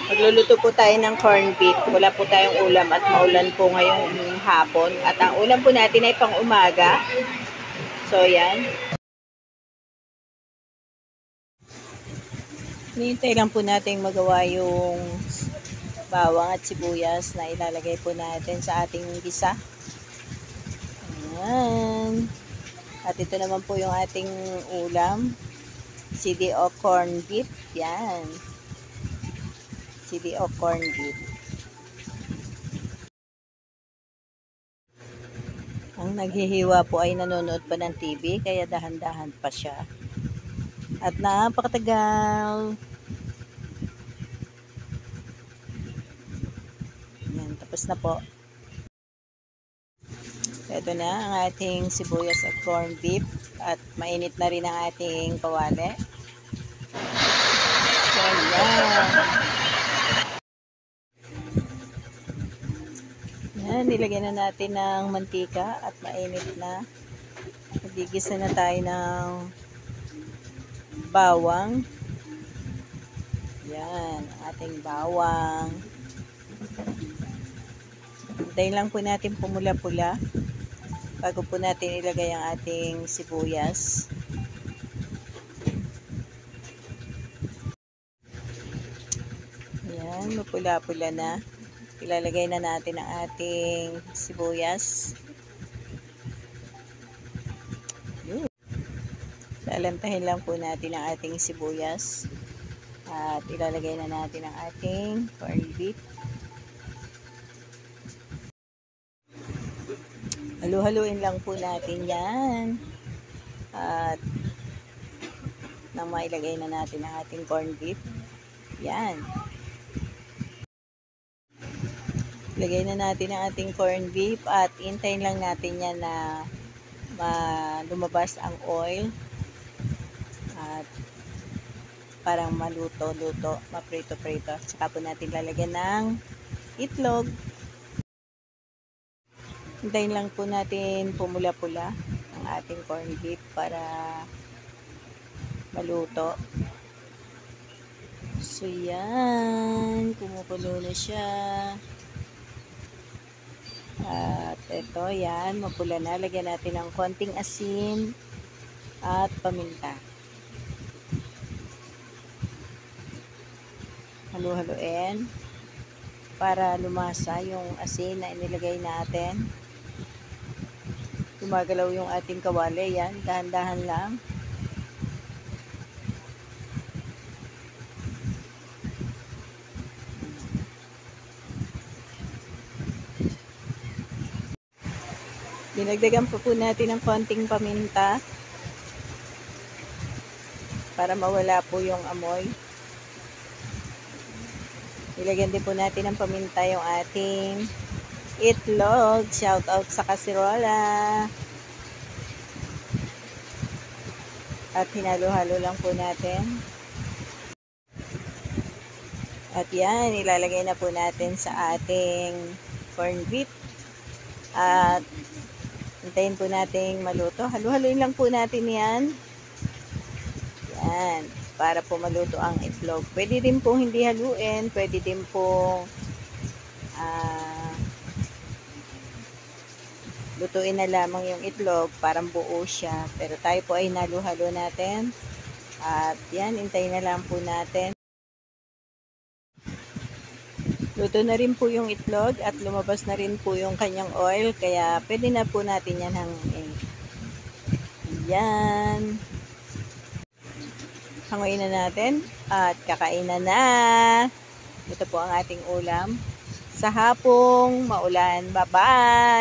Magluluto po tayo ng corned beef. Wala po tayong ulam at maulan po ngayong hapon. At ang ulam po natin ay pang umaga. So, yan. Hinihintay lang po natin magawa yung bawang at sibuyas na ilalagay po natin sa ating gisa. Ayan. At ito naman po yung ating ulam. CDO corned beef. Yan. CDO corned beef. Ang naghihiwa po ay nanonood pa ng TV, kaya dahan-dahan pa siya. At napakatagal. Yan, tapos na po. Ito na ang ating sibuyas at corned beef. At mainit na rin ang ating kawali. Yan. Yan, nilagyan na natin ng mantika at mainit na. Nagigisa na tayo ng bawang. Yan, ating bawang. Hintayin lang po natin pumula-pula bago po natin ilagay ang ating sibuyas. Yan, mapula-pula na. Ilalagay na natin ang ating sibuyas. Lalantahin lang po natin ang ating sibuyas. At ilalagay na natin ang ating corned beef. Halu-haluin lang po natin yan. At nang mailagay na natin ang ating corned beef. Yan. Lagay na natin ang ating corned beef at hintayin lang natin yan na lumabas ang oil. At parang maluto-luto, maprito-prito. Saka po natin lalagyan ng itlog. Hintayin lang po natin pumula-pula ang ating corned beef para maluto. So yan, kumukulo na siya. At ito, yan, mapula na. Lagyan natin ng konting asin at paminta. Halu-haluin para lumasa yung asin na inilagay natin. Gumagalaw yung ating kawali. Yan, dahan-dahan lang. Dinagdagan po natin ng konting paminta para mawala po yung amoy. Nilagyan din po natin ng paminta yung ating itlog. Shout out sa kasirola. At hinalo-halo lang po natin. At yan, ilalagay na po natin sa ating corned beef. At hintayin po natin maluto. Halu-haluin lang po natin yan. Yan. Para po maluto ang itlog. Pwede din po hindi haluin. Pwede din po lutuin na lamang yung itlog. Parang buo siya. Pero tayo po ay naluhalo natin. At yan. Hintayin na lang po natin. Luto na rin po yung itlog at lumabas na rin po yung kanyang oil. Kaya pwede na po natin yan hangin. Yan. Hanguin na natin at kakain na. Ito po ang ating ulam sa hapong maulan. Bye-bye!